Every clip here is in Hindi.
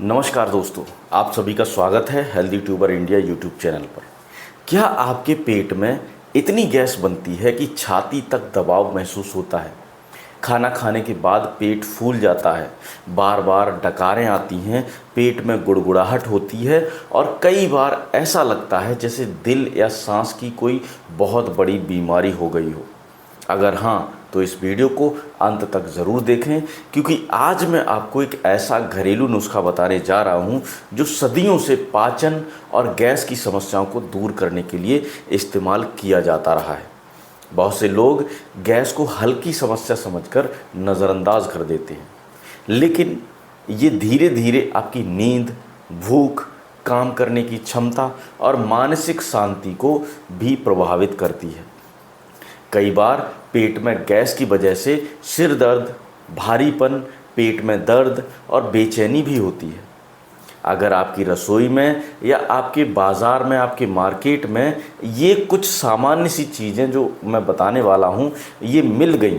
नमस्कार दोस्तों, आप सभी का स्वागत है healthy tuber India YouTube channel पर। क्या आपके पेट में इतनी गैस बनती है कि छाती तक दबाव महसूस होता है? खाना खाने के बाद पेट फूल जाता है, बार बार डकारें आती हैं, पेट में गुड़गुड़ाहट होती है और कई बार ऐसा लगता है जैसे दिल या सांस की कोई बहुत बड़ी बीमारी हो गई हो। अगर हाँ, तो इस वीडियो को अंत तक ज़रूर देखें, क्योंकि आज मैं आपको एक ऐसा घरेलू नुस्खा बताने जा रहा हूँ जो सदियों से पाचन और गैस की समस्याओं को दूर करने के लिए इस्तेमाल किया जाता रहा है। बहुत से लोग गैस को हल्की समस्या समझकर नज़रअंदाज कर देते हैं, लेकिन ये धीरे धीरे आपकी नींद, भूख, काम करने की क्षमता और मानसिक शांति को भी प्रभावित करती है। कई बार पेट में गैस की वजह से सिर दर्द, भारीपन, पेट में दर्द और बेचैनी भी होती है। अगर आपकी रसोई में या आपके बाज़ार में, आपके मार्केट में ये कुछ सामान्य सी चीज़ें जो मैं बताने वाला हूँ ये मिल गई,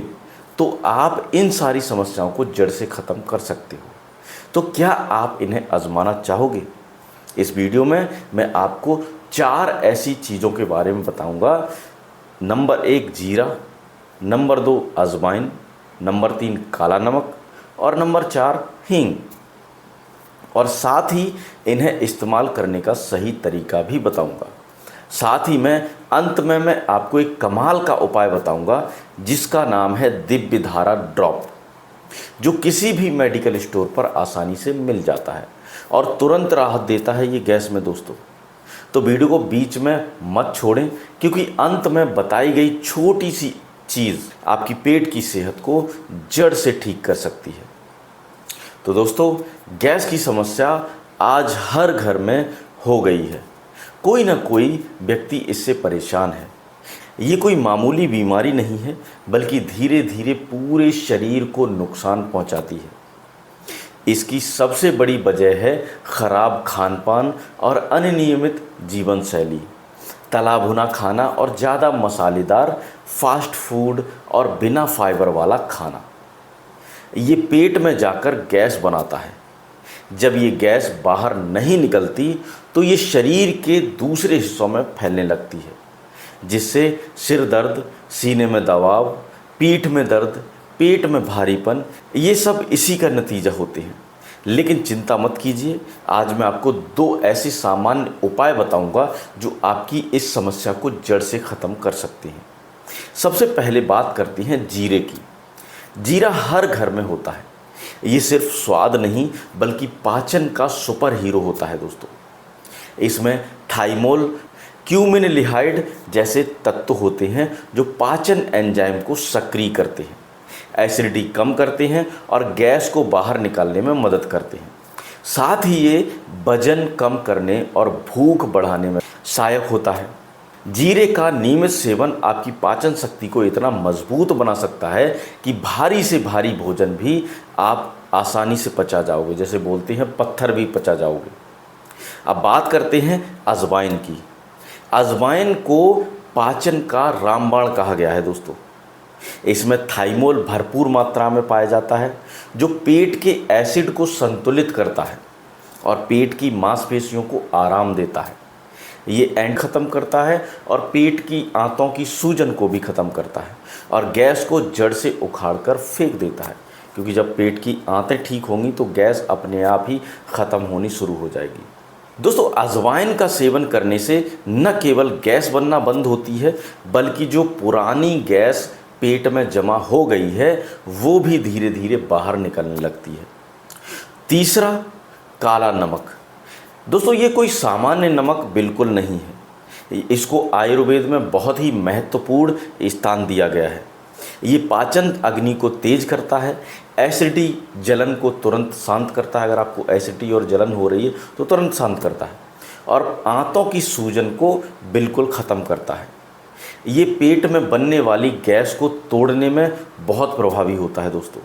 तो आप इन सारी समस्याओं को जड़ से ख़त्म कर सकते हो। तो क्या आप इन्हें आजमाना चाहोगे? इस वीडियो में मैं आपको 4 ऐसी चीज़ों के बारे में बताऊँगा। नंबर 1 जीरा, नंबर 2 अजवाइन, नंबर 3 काला नमक और नंबर 4 हींग। और साथ ही इन्हें इस्तेमाल करने का सही तरीका भी बताऊंगा। साथ ही मैं अंत में मैं आपको एक कमाल का उपाय बताऊंगा जिसका नाम है दिव्य धारा ड्रॉप, जो किसी भी मेडिकल स्टोर पर आसानी से मिल जाता है और तुरंत राहत देता है ये गैस में दोस्तों। तो वीडियो को बीच में मत छोड़ें, क्योंकि अंत में बताई गई छोटी सी चीज़ आपकी पेट की सेहत को जड़ से ठीक कर सकती है। तो दोस्तों, गैस की समस्या आज हर घर में हो गई है। कोई ना कोई व्यक्ति इससे परेशान है। ये कोई मामूली बीमारी नहीं है, बल्कि धीरे धीरे पूरे शरीर को नुकसान पहुंचाती है। इसकी सबसे बड़ी वजह है ख़राब खानपान और अनियमित जीवन शैली, तला भुना खाना और ज़्यादा मसालेदार फास्ट फूड और बिना फाइबर वाला खाना। ये पेट में जाकर गैस बनाता है। जब ये गैस बाहर नहीं निकलती तो ये शरीर के दूसरे हिस्सों में फैलने लगती है, जिससे सिर दर्द, सीने में दबाव, पीठ में दर्द, पेट में भारीपन, ये सब इसी का नतीजा होते हैं। लेकिन चिंता मत कीजिए, आज मैं आपको 2 ऐसे सामान्य उपाय बताऊंगा जो आपकी इस समस्या को जड़ से ख़त्म कर सकते हैं। सबसे पहले बात करते हैं जीरे की। जीरा हर घर में होता है। ये सिर्फ स्वाद नहीं बल्कि पाचन का सुपर हीरो होता है दोस्तों। इसमें थाइमोल, क्यूमिनलिहाइड जैसे तत्व होते हैं जो पाचन एंजाइम को सक्रिय करते हैं, एसिडिटी कम करते हैं और गैस को बाहर निकालने में मदद करते हैं। साथ ही ये वजन कम करने और भूख बढ़ाने में सहायक होता है। जीरे का नियमित सेवन आपकी पाचन शक्ति को इतना मजबूत बना सकता है कि भारी से भारी भोजन भी आप आसानी से पचा जाओगे, जैसे बोलते हैं पत्थर भी पचा जाओगे। अब बात करते हैं अजवाइन की। अजवाइन को पाचन का रामबाण कहा गया है दोस्तों। इसमें थाइमोल भरपूर मात्रा में पाया जाता है, जो पेट के एसिड को संतुलित करता है और पेट की मांसपेशियों को आराम देता है। ये एंड ख़त्म करता है और पेट की आंतों की सूजन को भी ख़त्म करता है और गैस को जड़ से उखाड़कर फेंक देता है, क्योंकि जब पेट की आंतें ठीक होंगी तो गैस अपने आप ही ख़त्म होनी शुरू हो जाएगी। दोस्तों, अजवाइन का सेवन करने से न केवल गैस बनना बंद होती है, बल्कि जो पुरानी गैस पेट में जमा हो गई है वो भी धीरे धीरे बाहर निकलने लगती है। तीसरा, काला नमक। दोस्तों, ये कोई सामान्य नमक बिल्कुल नहीं है। इसको आयुर्वेद में बहुत ही महत्वपूर्ण स्थान दिया गया है। ये पाचन अग्नि को तेज करता है, एसिडिटी जलन को तुरंत शांत करता है। अगर आपको एसिडिटी और जलन हो रही है तो तुरंत शांत करता है और आंतों की सूजन को बिल्कुल ख़त्म करता है। ये पेट में बनने वाली गैस को तोड़ने में बहुत प्रभावी होता है दोस्तों,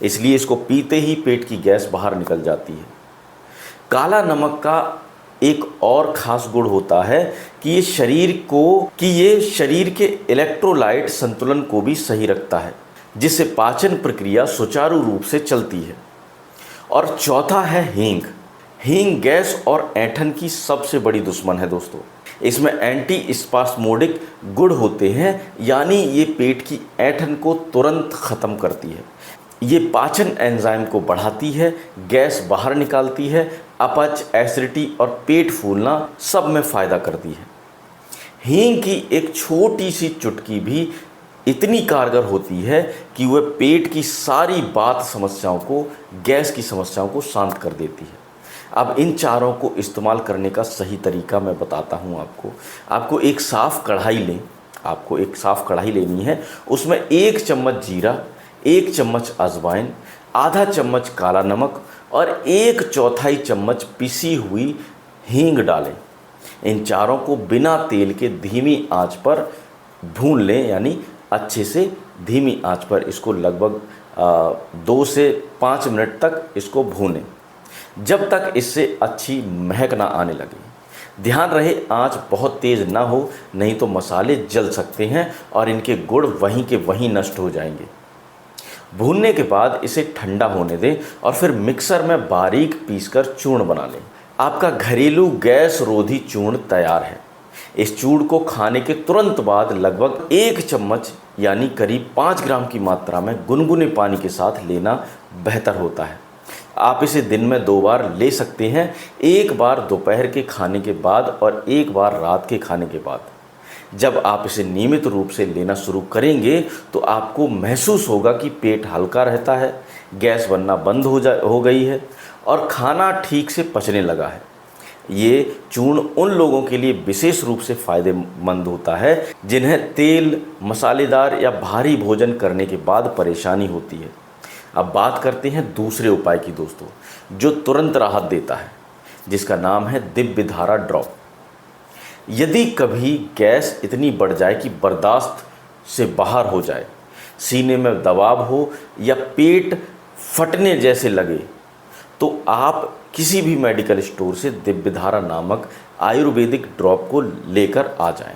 इसलिए इसको पीते ही पेट की गैस बाहर निकल जाती है। काला नमक का एक और ख़ास गुण होता है कि ये शरीर के इलेक्ट्रोलाइट संतुलन को भी सही रखता है, जिससे पाचन प्रक्रिया सुचारू रूप से चलती है। और चौथा है हींग। हींग गैस और ऐंठन की सबसे बड़ी दुश्मन है दोस्तों। इसमें एंटी स्पास्मोडिक गुण होते हैं, यानी ये पेट की ऐंठन को तुरंत ख़त्म करती है। ये पाचन एंजाइम को बढ़ाती है, गैस बाहर निकालती है, अपच, एसिडिटी और पेट फूलना सब में फ़ायदा करती है। हींग की एक छोटी सी चुटकी भी इतनी कारगर होती है कि वह पेट की सारी बात समस्याओं को, गैस की समस्याओं को शांत कर देती है। अब इन चारों को इस्तेमाल करने का सही तरीका मैं बताता हूँ आपको एक साफ़ कढ़ाई लें। आपको एक साफ़ कढ़ाई लेनी है, उसमें 1 चम्मच जीरा, 1 चम्मच अजवाइन, आधा चम्मच काला नमक और 1/4 चम्मच पिसी हुई हींग डालें। इन चारों को बिना तेल के धीमी आंच पर भून लें, यानी अच्छे से धीमी आंच पर इसको लगभग 2 से 5 मिनट तक इसको भूनें, जब तक इससे अच्छी महक ना आने लगे। ध्यान रहे आंच बहुत तेज़ ना हो, नहीं तो मसाले जल सकते हैं और इनके गुण वहीं के वहीं नष्ट हो जाएंगे। भूनने के बाद इसे ठंडा होने दें और फिर मिक्सर में बारीक पीसकर चूर्ण बना लें। आपका घरेलू गैस रोधी चूर्ण तैयार है। इस चूर्ण को खाने के तुरंत बाद लगभग 1 चम्मच यानी करीब 5 ग्राम की मात्रा में गुनगुने पानी के साथ लेना बेहतर होता है। आप इसे दिन में 2 बार ले सकते हैं, एक बार दोपहर के खाने के बाद और एक बार रात के खाने के बाद। जब आप इसे नियमित रूप से लेना शुरू करेंगे तो आपको महसूस होगा कि पेट हल्का रहता है, गैस बनना बंद हो गई है और खाना ठीक से पचने लगा है। ये चूर्ण उन लोगों के लिए विशेष रूप से फ़ायदेमंद होता है जिन्हें तेल, मसालेदार या भारी भोजन करने के बाद परेशानी होती है। अब बात करते हैं दूसरे उपाय की दोस्तों, जो तुरंत राहत देता है, जिसका नाम है दिव्य धारा ड्रॉप। यदि कभी गैस इतनी बढ़ जाए कि बर्दाश्त से बाहर हो जाए, सीने में दबाव हो या पेट फटने जैसे लगे, तो आप किसी भी मेडिकल स्टोर से दिव्य धारा नामक आयुर्वेदिक ड्रॉप को लेकर आ जाएं।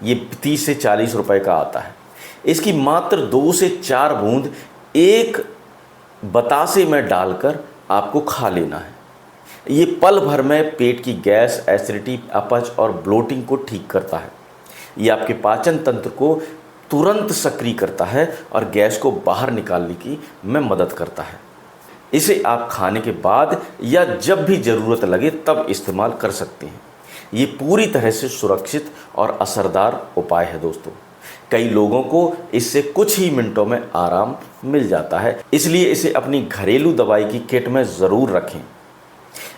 ये 30 से 40 रुपए का आता है। इसकी मात्र 2 से 4 बूंद एक बतासे में डालकर आपको खा लेना है। ये पल भर में पेट की गैस, एसिडिटी, अपच और ब्लोटिंग को ठीक करता है। ये आपके पाचन तंत्र को तुरंत सक्रिय करता है और गैस को बाहर निकालने में मदद करता है। इसे आप खाने के बाद या जब भी ज़रूरत लगे तब इस्तेमाल कर सकते हैं। ये पूरी तरह से सुरक्षित और असरदार उपाय है दोस्तों। कई लोगों को इससे कुछ ही मिनटों में आराम मिल जाता है, इसलिए इसे अपनी घरेलू दवाई की किट में ज़रूर रखें।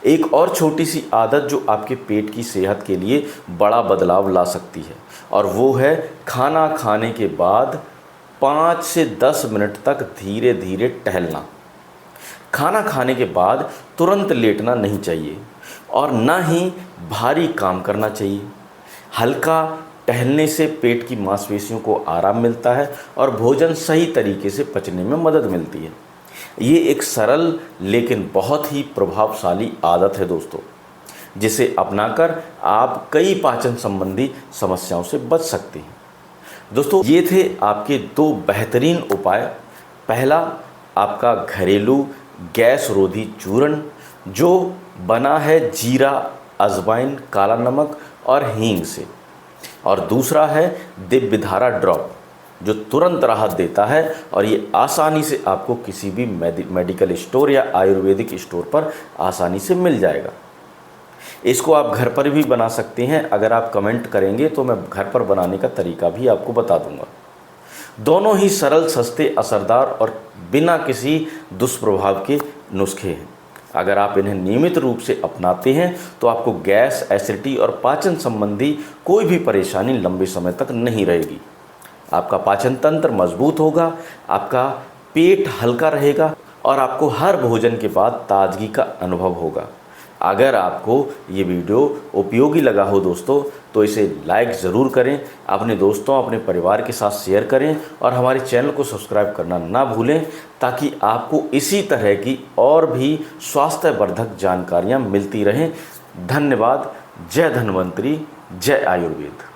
एक और छोटी सी आदत जो आपके पेट की सेहत के लिए बड़ा बदलाव ला सकती है, और वो है खाना खाने के बाद 5 से 10 मिनट तक धीरे धीरे टहलना। खाना खाने के बाद तुरंत लेटना नहीं चाहिए और ना ही भारी काम करना चाहिए। हल्का टहलने से पेट की मांसपेशियों को आराम मिलता है और भोजन सही तरीके से पचने में मदद मिलती है। ये एक सरल लेकिन बहुत ही प्रभावशाली आदत है दोस्तों, जिसे अपनाकर आप कई पाचन संबंधी समस्याओं से बच सकते हैं। दोस्तों, ये थे आपके 2 बेहतरीन उपाय। पहला, आपका घरेलू गैस रोधी चूर्ण जो बना है जीरा, अजवाइन, काला नमक और हींग से, और दूसरा है दिव्य धारा ड्रॉप जो तुरंत राहत देता है और ये आसानी से आपको किसी भी मेडिकल स्टोर या आयुर्वेदिक स्टोर पर आसानी से मिल जाएगा। इसको आप घर पर भी बना सकते हैं। अगर आप कमेंट करेंगे तो मैं घर पर बनाने का तरीका भी आपको बता दूंगा। दोनों ही सरल, सस्ते, असरदार और बिना किसी दुष्प्रभाव के नुस्खे हैं। अगर आप इन्हें नियमित रूप से अपनाते हैं तो आपको गैस, एसिडिटी और पाचन संबंधी कोई भी परेशानी लंबे समय तक नहीं रहेगी। आपका पाचन तंत्र मजबूत होगा, आपका पेट हल्का रहेगा और आपको हर भोजन के बाद ताजगी का अनुभव होगा। अगर आपको ये वीडियो उपयोगी लगा हो दोस्तों, तो इसे लाइक ज़रूर करें, अपने दोस्तों, अपने परिवार के साथ शेयर करें और हमारे चैनल को सब्सक्राइब करना ना भूलें, ताकि आपको इसी तरह की और भी स्वास्थ्यवर्धक जानकारियाँ मिलती रहें। धन्यवाद। जय धन्वंतरी, जय आयुर्वेद।